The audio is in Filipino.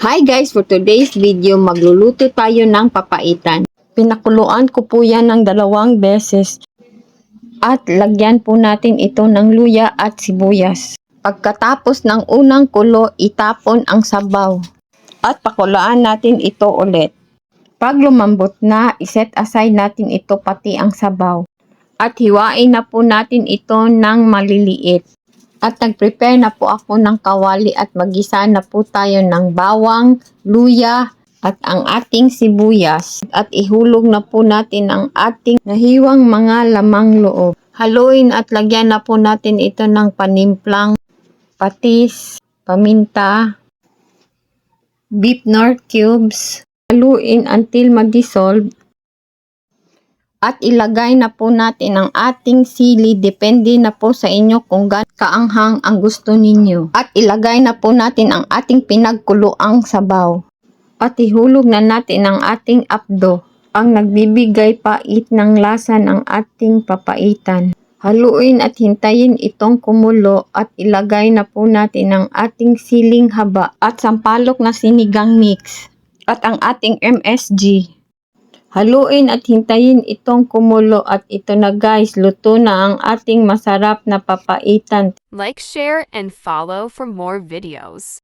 Hi guys, for today's video, magluluto tayo ng papaitan. Pinakuluan ko po yan ng 2 beses at lagyan po natin ito ng luya at sibuyas. Pagkatapos ng unang kulo, itapon ang sabaw at pakulaan natin ito ulit. Pag lumambot na, iset aside natin ito pati ang sabaw at hiwain na po natin ito ng maliliit. At nag-prepare na po ako ng kawali at magisa na po tayo ng bawang, luya at ang ating sibuyas. At ihulog na po natin ang ating nahiwang mga lamang loob. Haluin at lagyan na po natin ito ng panimplang patis, paminta, beef Knorr cubes. Haluin until mag-dissolve. At ilagay na po natin ang ating sili, depende na po sa inyo kung gaano kaanghang ang gusto ninyo. At ilagay na po natin ang ating pinagkuluang sabaw. At ihulog na natin ang ating apdo, ang nagbibigay pait ng lasa ng ating papaitan. Haluin at hintayin itong kumulo at ilagay na po natin ang ating siling haba at sampalok na sinigang mix at ang ating MSG. Haluin at hintayin itong kumulo at ito na guys, luto na ang ating masarap na papaitan. Like, share, and follow for more videos.